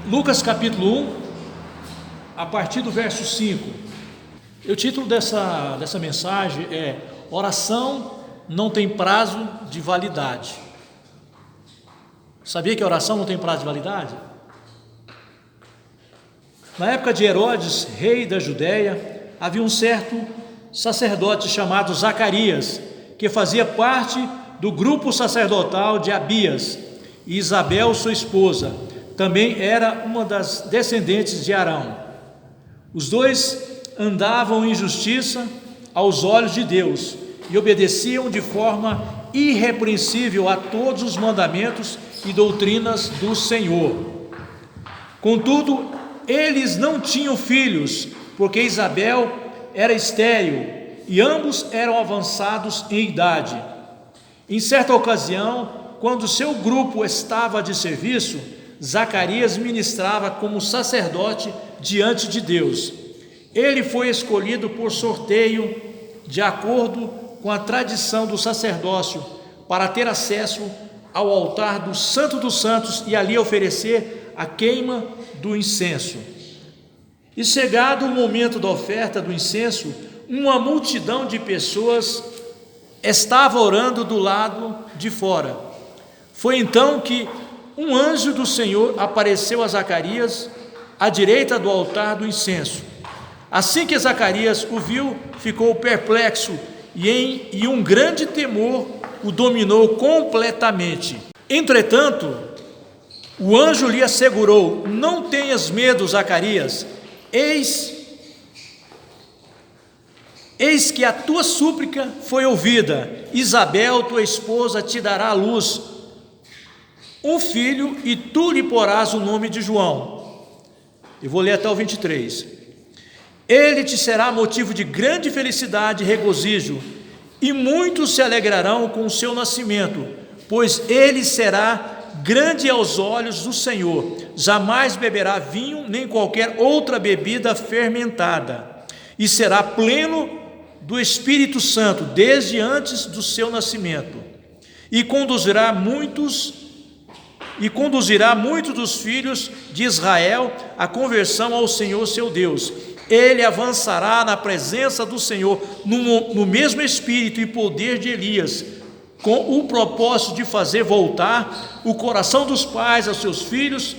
Lucas capítulo 1, a partir do verso 5. O título dessa mensagem é: Oração não tem prazo de validade. Sabia que a oração não tem prazo de validade? Na época de Herodes, rei da Judéia, havia um certo sacerdote chamado Zacarias, que fazia parte do grupo sacerdotal de Abias, e Isabel, sua esposa, também era uma das descendentes de Arão. Os dois andavam em justiça aos olhos de Deus e obedeciam de forma irrepreensível a todos os mandamentos e doutrinas do Senhor. Contudo, eles não tinham filhos, porque Isabel era estéril e ambos eram avançados em idade. Em certa ocasião, quando seu grupo estava de serviço, Zacarias ministrava como sacerdote diante de Deus. Ele foi escolhido por sorteio, de acordo com a tradição do sacerdócio, para ter acesso ao altar do Santo dos Santos e ali oferecer a queima do incenso. E chegado o momento da oferta do incenso, uma multidão de pessoas estava orando do lado de fora. Foi então que um anjo do Senhor apareceu a Zacarias à direita do altar do incenso. Assim que Zacarias o viu, ficou perplexo e um grande temor o dominou completamente. Entretanto, o anjo lhe assegurou: não tenhas medo, Zacarias, eis que a tua súplica foi ouvida. Isabel, tua esposa, te dará à luz um filho e tu lhe porás o nome de João. Eu vou ler até o 23. Ele te será motivo de grande felicidade e regozijo, e muitos se alegrarão com o seu nascimento, pois ele será grande aos olhos do Senhor. Jamais beberá vinho nem qualquer outra bebida fermentada, e será pleno do Espírito Santo desde antes do seu nascimento, e conduzirá muitos dos filhos de Israel à conversão ao Senhor seu Deus. Ele avançará na presença do Senhor no mesmo espírito e poder de Elias, com o propósito de fazer voltar o coração dos pais aos seus filhos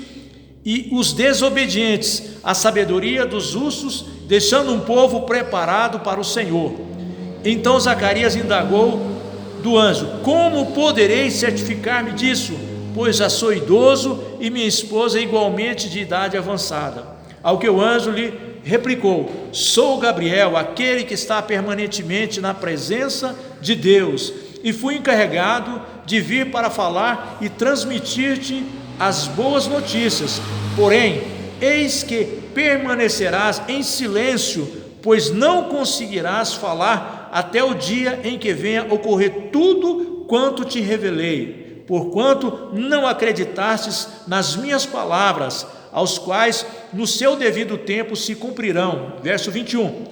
e os desobedientes à sabedoria dos justos, deixando um povo preparado para o Senhor. Então Zacarias indagou do anjo: como poderei certificar-me disso? Pois já sou idoso e minha esposa é igualmente de idade avançada. Ao que o anjo lhe replicou: sou Gabriel, aquele que está permanentemente na presença de Deus, e fui encarregado de vir para falar e transmitir-te as boas notícias. Porém, eis que permanecerás em silêncio, pois não conseguirás falar até o dia em que venha ocorrer tudo quanto te revelei, porquanto não acreditastes nas minhas palavras, aos quais no seu devido tempo se cumprirão. Verso 21.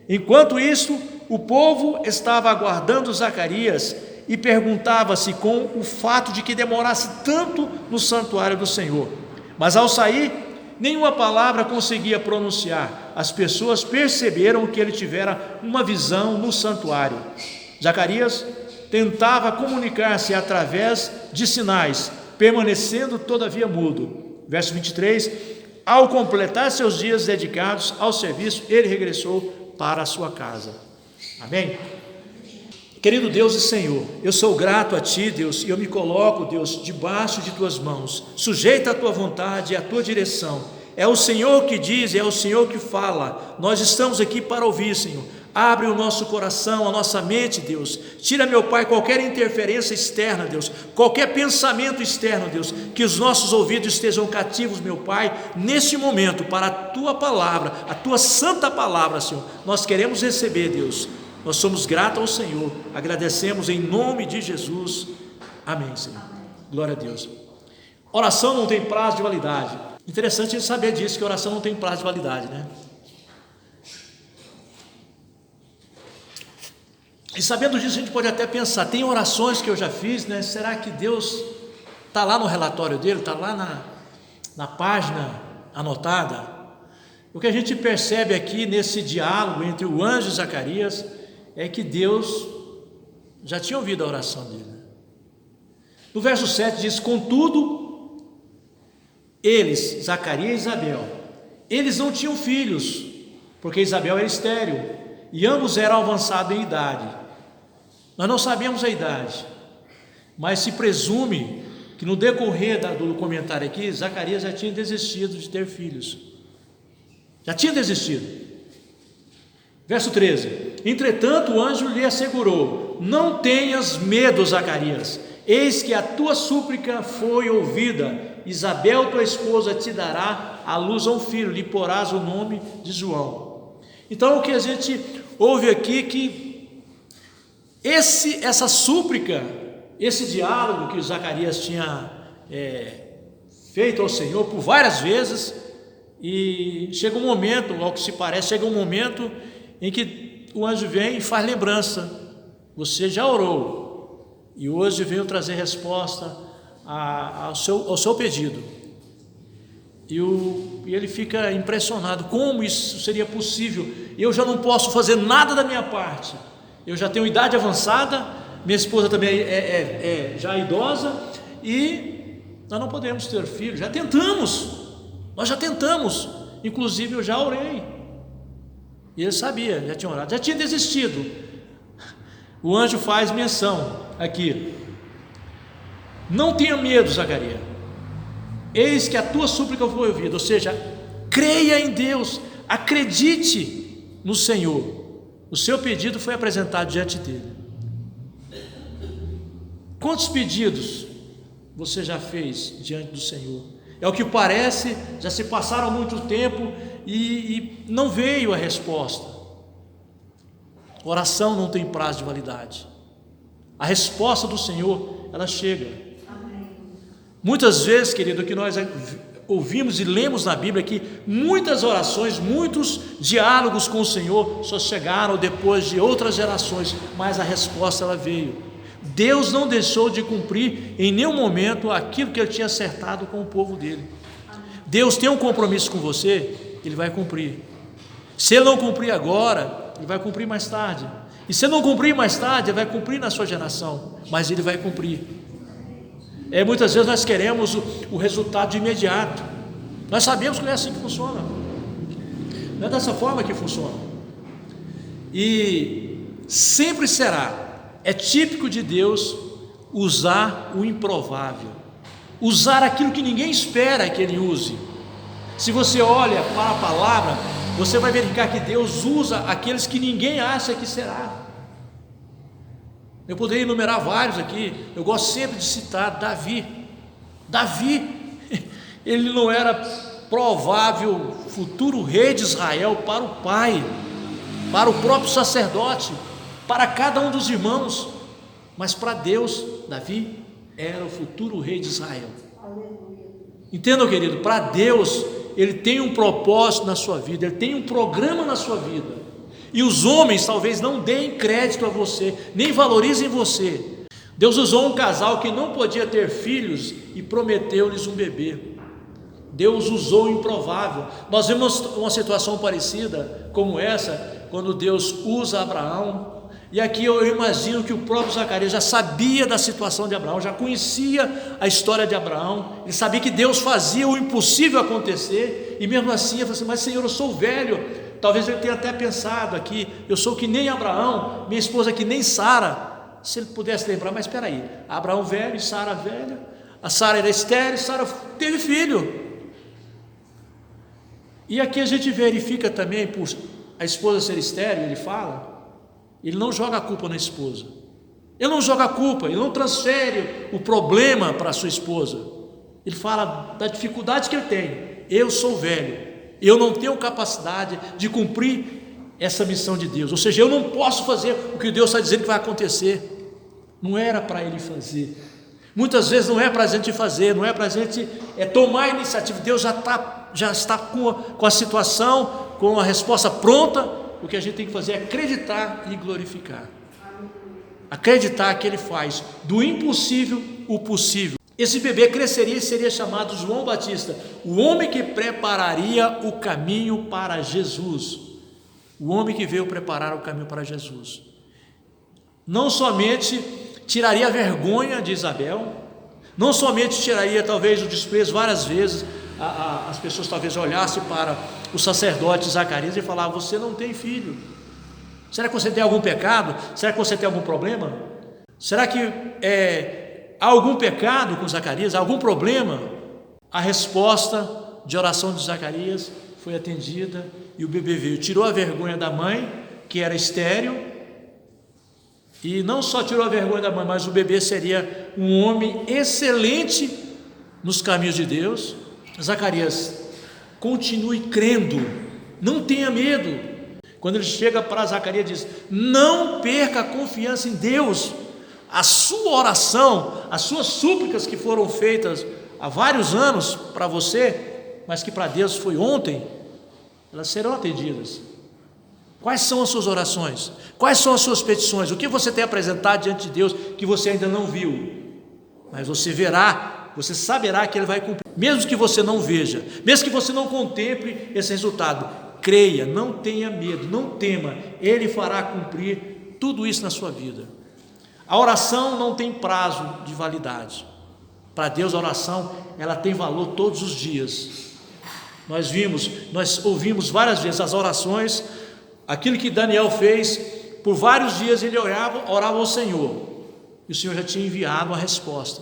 Enquanto isso, o povo estava aguardando Zacarias e perguntava-se com o fato de que demorasse tanto no santuário do Senhor. Mas ao sair, nenhuma palavra conseguia pronunciar. As pessoas perceberam que ele tivera uma visão no santuário. Zacarias tentava comunicar-se através de sinais, permanecendo todavia mudo. Verso 23, ao completar seus dias dedicados ao serviço, ele regressou para a sua casa. Amém? Querido Deus e Senhor, eu sou grato a Ti, Deus, e eu me coloco, Deus, debaixo de Tuas mãos, sujeito à Tua vontade e à Tua direção. É o Senhor que diz, é o Senhor que fala. Nós estamos aqui para ouvir, Senhor. Abre o nosso coração, a nossa mente, Deus. Tira, meu Pai, qualquer interferência externa, Deus, qualquer pensamento externo, Deus, que os nossos ouvidos estejam cativos, meu Pai, neste momento, para a Tua palavra, a Tua santa palavra, Senhor. Nós queremos receber, Deus. Nós somos gratos ao Senhor, agradecemos em nome de Jesus. Amém, Senhor. Glória a Deus. Oração não tem prazo de validade. Interessante a gente saber disso, que oração não tem prazo de validade, né? E sabendo disso, a gente pode até pensar: tem orações que eu já fiz, né? Será que Deus está lá no relatório dele, está lá na página anotada, o que a gente percebe aqui nesse diálogo entre o anjo e Zacarias é que Deus já tinha ouvido a oração dele. No verso 7 diz: contudo, eles, Zacarias e Isabel, eles não tinham filhos, porque Isabel era estéril, e ambos eram avançados em idade. Nós não sabemos a idade, mas se presume que no decorrer do comentário aqui, Zacarias já tinha desistido de ter filhos. Já tinha desistido. Verso 13: entretanto o anjo lhe assegurou: não tenhas medo, Zacarias, eis que a tua súplica foi ouvida. Isabel, tua esposa, te dará à luz a um filho, lhe porás o nome de João. Então o que a gente ouve aqui, que essa súplica, esse diálogo que Zacarias tinha feito ao Senhor por várias vezes, e chega um momento, ao que se parece, chega um momento em que o anjo vem e faz lembrança: você já orou, e hoje veio trazer resposta ao seu pedido. E ele fica impressionado: como isso seria possível? Eu já não posso fazer nada da minha parte, eu já tenho idade avançada, minha esposa também já idosa, e nós não podemos ter filho. Nós já tentamos, inclusive eu já orei. E ele sabia, já tinha orado, já tinha desistido. O anjo faz menção aqui: não tenha medo, Zacarias, eis que a tua súplica foi ouvida. Ou seja, creia em Deus, acredite no Senhor. O seu pedido foi apresentado diante dele. Quantos pedidos você já fez diante do Senhor? É o que parece, já se passaram muito tempo e não veio a resposta. Oração não tem prazo de validade. A resposta do Senhor, ela chega. Amém. Muitas vezes, querido, o que nós ouvimos e lemos na Bíblia é que muitas orações, muitos diálogos com o Senhor só chegaram depois de outras gerações, mas a resposta ela veio. Deus não deixou de cumprir em nenhum momento aquilo que Ele tinha acertado com o povo dele. Deus tem um compromisso com você, Ele vai cumprir. Se Ele não cumprir agora, Ele vai cumprir mais tarde. E se Ele não cumprir mais tarde, Ele vai cumprir na sua geração, mas Ele vai cumprir. Muitas vezes nós queremos o resultado de imediato. Nós sabemos que não é assim que funciona. Não é dessa forma que funciona. E sempre será. É típico de Deus usar o improvável, usar aquilo que ninguém espera que Ele use. Se você olha para a palavra, você vai verificar que Deus usa aqueles que ninguém acha que será. Eu poderia enumerar vários aqui. Eu gosto sempre de citar Davi. Ele não era provável futuro rei de Israel para o pai, para o próprio sacerdote, para cada um dos irmãos, mas para Deus, Davi era o futuro rei de Israel. Entendam, querido, para Deus, Ele tem um propósito na sua vida, Ele tem um programa na sua vida, e os homens talvez não deem crédito a você, nem valorizem você. Deus usou um casal que não podia ter filhos e prometeu-lhes um bebê. Deus usou o improvável. Nós vemos uma situação parecida como essa, quando Deus usa Abraão. E aqui eu imagino que o próprio Zacarias já sabia da situação de Abraão, já conhecia a história de Abraão, ele sabia que Deus fazia o impossível acontecer, e mesmo assim ele falou assim: mas Senhor, eu sou velho. Talvez ele tenha até pensado aqui: eu sou que nem Abraão, minha esposa que nem Sara. Se ele pudesse lembrar, mas espera aí, Abraão velho e Sara velha, a Sara era estéril, Sara teve filho. E aqui a gente verifica também, por a esposa ser estéril, ele fala, ele não joga a culpa na esposa, ele não joga a culpa, ele não transfere o problema para a sua esposa. Ele fala da dificuldade que ele tem: eu sou velho, eu não tenho capacidade de cumprir essa missão de Deus, ou seja, eu não posso fazer o que Deus está dizendo que vai acontecer. Não era para ele fazer, muitas vezes não é para a gente fazer, não é para a gente tomar a iniciativa. Deus já está com a situação, com a resposta pronta. O que a gente tem que fazer é acreditar e glorificar. Acreditar que Ele faz do impossível o possível. Esse bebê cresceria e seria chamado João Batista, o homem que prepararia o caminho para Jesus, o homem que veio preparar o caminho para Jesus. Não somente tiraria a vergonha de Isabel, não somente tiraria talvez o desprezo várias vezes, as pessoas talvez olhassem para o sacerdote Zacarias e falavam: você não tem filho, será que você tem algum pecado? Será que você tem algum problema? Será que há algum pecado com Zacarias? Há algum problema? A resposta de oração de Zacarias foi atendida e o bebê veio, tirou a vergonha da mãe, que era estéril, e não só tirou a vergonha da mãe, mas o bebê seria um homem excelente nos caminhos de Deus. Zacarias, continue crendo, não tenha medo. Quando ele chega para Zacarias, diz: não perca a confiança em Deus. A sua oração, as suas súplicas que foram feitas há vários anos para você, mas que para Deus foi ontem, elas serão atendidas. Quais são as suas orações? Quais são as suas petições? O que você tem apresentado diante de Deus que você ainda não viu? Mas você verá, você saberá que Ele vai cumprir, mesmo que você não veja, mesmo que você não contemple esse resultado. Creia, não tenha medo, não tema, Ele fará cumprir tudo isso na sua vida. A oração não tem prazo de validade. Para Deus a oração, ela tem valor todos os dias. Nós ouvimos várias vezes as orações, aquilo que Daniel fez, por vários dias ele orava ao Senhor, e o Senhor já tinha enviado a resposta,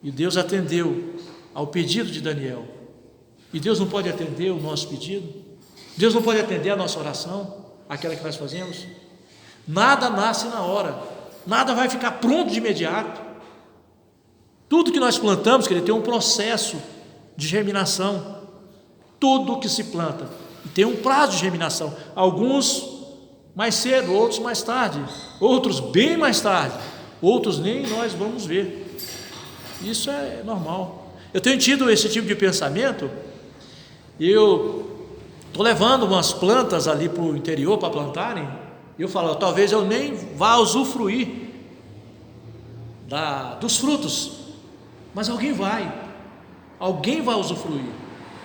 e Deus atendeu ao pedido de Daniel. E Deus não pode atender o nosso pedido? Deus não pode atender a nossa oração, aquela que nós fazemos? Nada nasce na hora, nada vai ficar pronto de imediato. Tudo que nós plantamos, querido, tem um processo de germinação. Tudo que se planta tem um prazo de germinação, alguns mais cedo, outros mais tarde, outros bem mais tarde, outros nem nós vamos ver. Isso é normal. Eu tenho tido esse tipo de pensamento. Eu estou levando umas plantas ali para o interior para plantarem, e eu falo: talvez eu nem vá usufruir dos frutos, mas alguém vai usufruir,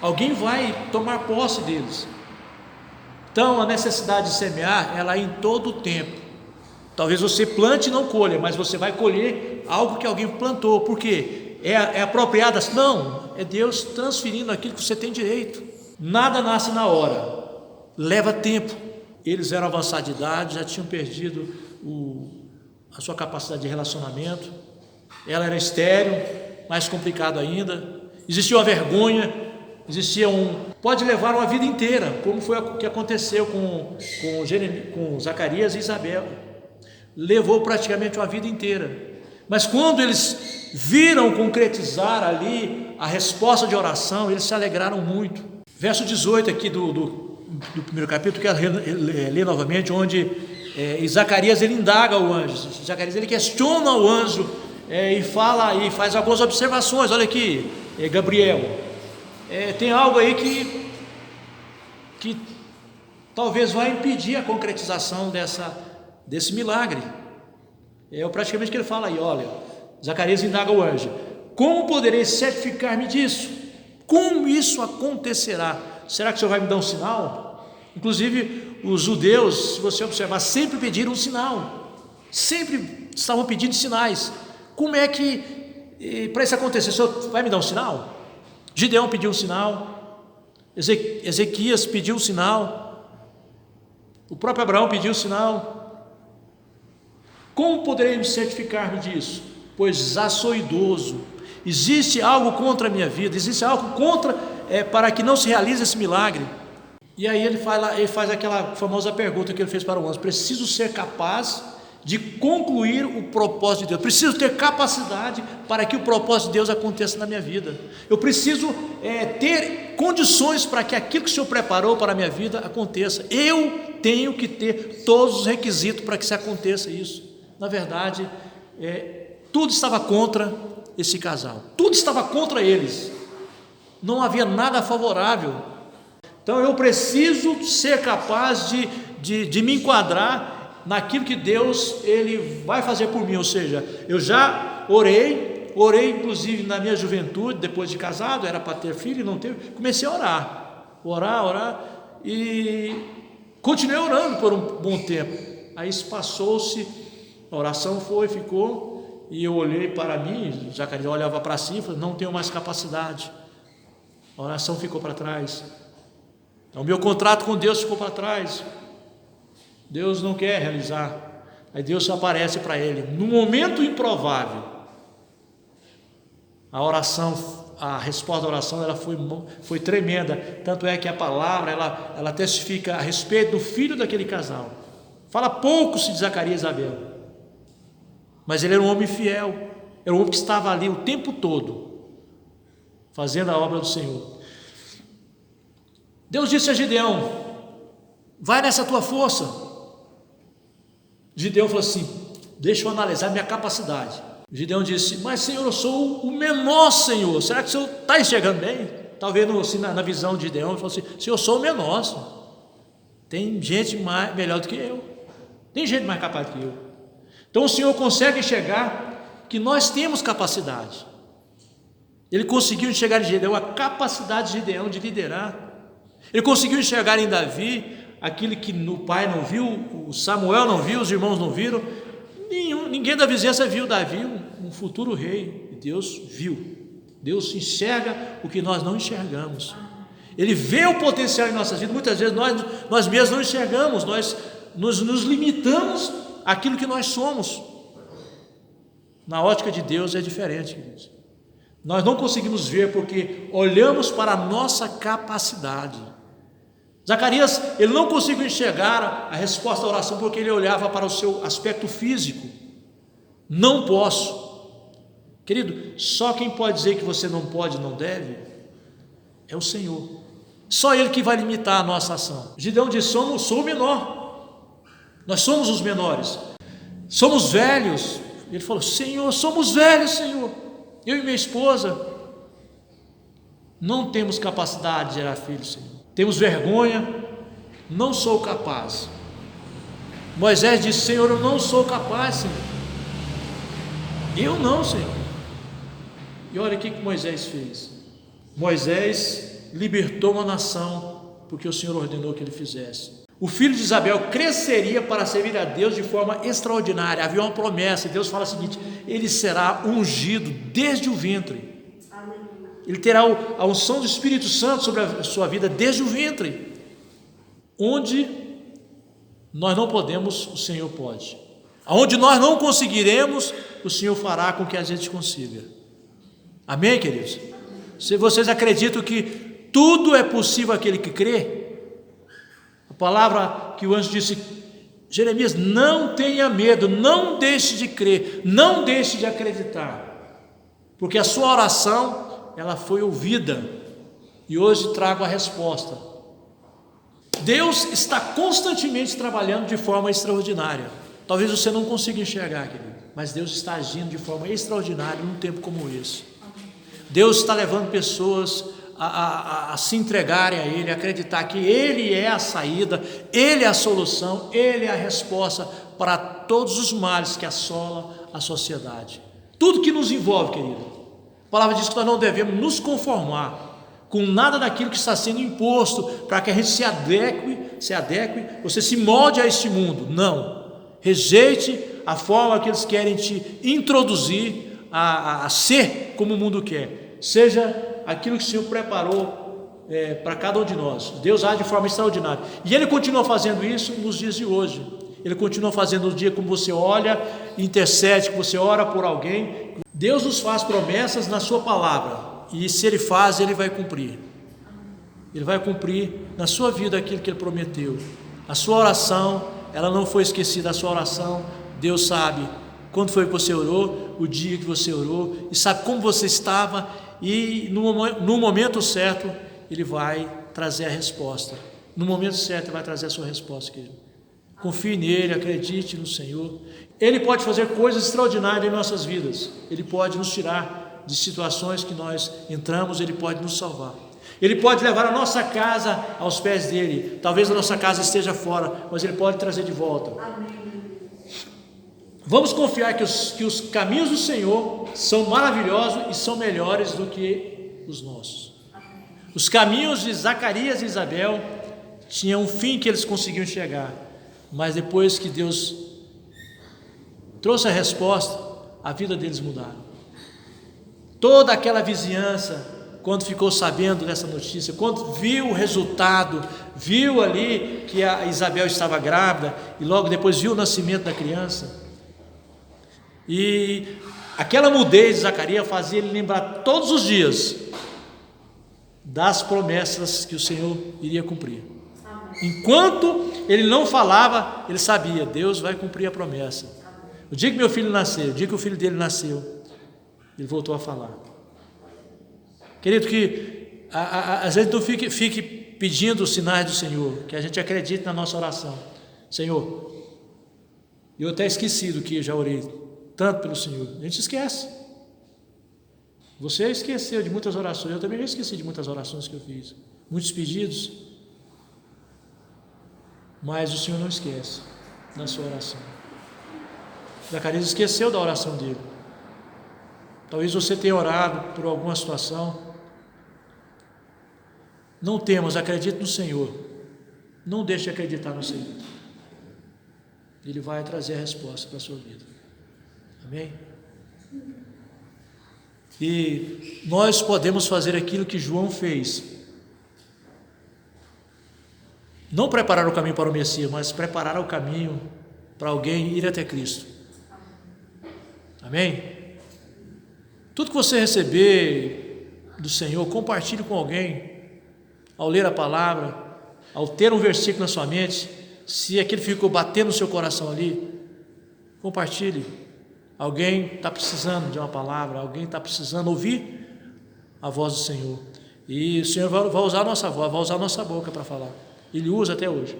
alguém vai tomar posse deles. Então a necessidade de semear, ela é em todo o tempo. Talvez você plante e não colha, mas você vai colher algo que alguém plantou. Por quê? É apropriado? Não, é Deus transferindo aquilo que você tem direito. Nada nasce na hora, leva tempo. Eles eram avançados de idade, já tinham perdido a sua capacidade de relacionamento. Ela era estéril, mais complicado ainda. Existia uma vergonha, pode levar uma vida inteira, como foi o que aconteceu com Zacarias e Isabel. Levou praticamente uma vida inteira. Mas quando eles viram concretizar ali a resposta de oração, eles se alegraram muito. Verso 18 aqui do primeiro capítulo, quero ler novamente, onde Zacarias ele indaga o anjo. Zacarias ele questiona o anjo e fala e faz algumas observações. Olha aqui, Gabriel, tem algo aí que talvez vai impedir a concretização desse milagre. Praticamente que ele fala aí: olha, Zacarias indaga o anjo: como poderei certificar-me disso? Como isso acontecerá? Será que o Senhor vai me dar um sinal? Inclusive os judeus, se você observar, sempre pediram um sinal, sempre estavam pedindo sinais. Como é que para isso acontecer, o Senhor vai me dar um sinal? Gideão pediu um sinal, Ezequias pediu um sinal, o próprio Abraão pediu um sinal. Como poderei me certificar-me disso? Pois já sou idoso. Existe algo contra a minha vida, existe algo para que não se realize esse milagre. E aí ele faz aquela famosa pergunta que ele fez para o anjo: preciso ser capaz de concluir o propósito de Deus, preciso ter capacidade para que o propósito de Deus aconteça na minha vida. Eu preciso ter condições para que aquilo que o Senhor preparou para a minha vida aconteça. Eu tenho que ter todos os requisitos para que se aconteça isso. Na verdade, tudo estava contra esse casal, tudo estava contra eles, não havia nada favorável. Então eu preciso ser capaz de me enquadrar naquilo que Deus ele vai fazer por mim. Ou seja, eu já orei, orei inclusive na minha juventude, depois de casado, era para ter filho e não teve, comecei a orar, e continuei orando por um bom tempo. Aí isso passou-se, a oração ficou, e eu olhei para mim, Zacarias olhava para si e falou: não tenho mais capacidade. A oração ficou para trás, o meu contrato com Deus ficou para trás, Deus não quer realizar. Aí Deus aparece para ele, no momento improvável. A resposta da oração ela foi tremenda, tanto é que a palavra ela testifica a respeito do filho daquele casal. Fala pouco-se de Zacarias e Isabel, mas ele era um homem fiel, era um homem que estava ali o tempo todo, fazendo a obra do Senhor. Deus disse a Gideão: vai nessa tua força. Gideão falou assim: deixa eu analisar minha capacidade. Gideão disse: mas Senhor, eu sou o menor, Senhor, será que o Senhor está enxergando bem? Talvez assim, na visão de Gideão, ele falou assim: Senhor, eu sou o menor, Senhor. Tem gente melhor do que eu, tem gente mais capaz do que eu. Então o Senhor consegue enxergar que nós temos capacidade. Ele conseguiu enxergar em Gideão a capacidade de Gideão de liderar. Ele conseguiu enxergar em Davi aquilo que o pai não viu, o Samuel não viu, os irmãos não viram, ninguém da vizinhança viu Davi, um futuro rei. E Deus viu. Deus enxerga o que nós não enxergamos. Ele vê o potencial em nossas vidas. Muitas vezes nós mesmos não enxergamos, nós nos limitamos àquilo que nós somos. Na ótica de Deus é diferente, queridos. Nós não conseguimos ver porque olhamos para a nossa capacidade. Zacarias, ele não conseguiu enxergar a resposta à oração porque ele olhava para o seu aspecto físico. Não posso. Querido, só quem pode dizer que você não pode, não deve, é o Senhor. Só Ele que vai limitar a nossa ação. Gideão disse: sou o menor. Nós somos os menores. Somos velhos. Ele falou: Senhor, somos velhos, Senhor. Eu e minha esposa não temos capacidade de gerar filhos, Senhor. Temos vergonha, não sou capaz. Moisés disse: Senhor, eu não sou capaz, Senhor. Eu não, Senhor. E olha o que Moisés fez. Moisés libertou uma nação, porque o Senhor ordenou que ele fizesse. O filho de Isabel cresceria para servir a Deus de forma extraordinária. Havia uma promessa, e Deus fala o seguinte: ele será ungido desde o ventre. Ele terá a unção do Espírito Santo sobre a sua vida desde o ventre. Onde nós não podemos, o Senhor pode. Aonde nós não conseguiremos, o Senhor fará com que a gente consiga. Amém, queridos? Se vocês acreditam que tudo é possível àquele que crê, a palavra que o anjo disse: Jeremias, não tenha medo, não deixe de crer, não deixe de acreditar, porque a sua oração ela foi ouvida, e hoje trago a resposta. Deus está constantemente trabalhando de forma extraordinária. Talvez você não consiga enxergar, querido, mas Deus está agindo de forma extraordinária num tempo como esse. Deus está levando pessoas a se entregarem a Ele, a acreditar que Ele é a saída, Ele é a solução, Ele é a resposta para todos os males que assolam a sociedade. Tudo que nos envolve, querido. A palavra diz que nós não devemos nos conformar com nada daquilo que está sendo imposto, para que a gente se adeque, você se molde a este mundo. Não, rejeite a forma que eles querem te introduzir a ser como o mundo quer. Seja aquilo que o Senhor preparou para cada um de nós. Deus age de forma extraordinária, e Ele continua fazendo isso nos dias de hoje. Ele continua fazendo no dia como você olha, intercede, que você ora por alguém. Deus nos faz promessas na sua palavra, e se Ele faz, Ele vai cumprir. Ele vai cumprir na sua vida aquilo que Ele prometeu. A sua oração, ela não foi esquecida. A sua oração, Deus sabe quando foi que você orou, o dia que você orou, e sabe como você estava, e no momento certo Ele vai trazer a resposta. No momento certo Ele vai trazer a sua resposta, querido. Confie nele, acredite no Senhor. Ele pode fazer coisas extraordinárias em nossas vidas. Ele pode nos tirar de situações que nós entramos, Ele pode nos salvar. Ele pode levar a nossa casa aos pés dele. Talvez a nossa casa esteja fora, mas Ele pode trazer de volta. Amém. Vamos confiar que os caminhos do Senhor são maravilhosos e são melhores do que os nossos. Os caminhos de Zacarias e Isabel tinham um fim que eles conseguiam chegar, mas depois que Deus trouxe a resposta, a vida deles mudaram. Toda aquela vizinhança, quando ficou sabendo dessa notícia, quando viu o resultado, viu ali que a Isabel estava grávida e logo depois viu o nascimento da criança, e aquela mudez de Zacarias fazia ele lembrar todos os dias das promessas que o Senhor iria cumprir. Enquanto ele não falava, ele sabia, Deus vai cumprir a promessa. O dia que meu filho nasceu, o dia que o filho dele nasceu, ele voltou a falar. Querido, que às vezes não fique pedindo os sinais do Senhor, que a gente acredite na nossa oração. Senhor, eu até esqueci do que já orei tanto pelo Senhor. A gente esquece. Você esqueceu de muitas orações, eu também já esqueci de muitas orações que eu fiz, muitos pedidos, mas o Senhor não esquece da sua oração. Zacarias esqueceu da oração dele. Talvez você tenha orado por alguma situação. Não temas, acredite no Senhor. Não deixe de acreditar no Senhor. Ele vai trazer a resposta para a sua vida. Amém? E nós podemos fazer aquilo que João fez. Não preparar o caminho para o Messias, mas preparar o caminho para alguém ir até Cristo. Amém? Tudo que você receber do Senhor, compartilhe com alguém. Ao ler a palavra, ao ter um versículo na sua mente, se aquele ficou batendo no seu coração ali, compartilhe. Alguém está precisando de uma palavra, alguém está precisando ouvir a voz do Senhor. E o Senhor vai usar a nossa voz, vai usar a nossa boca para falar. Ele usa até hoje.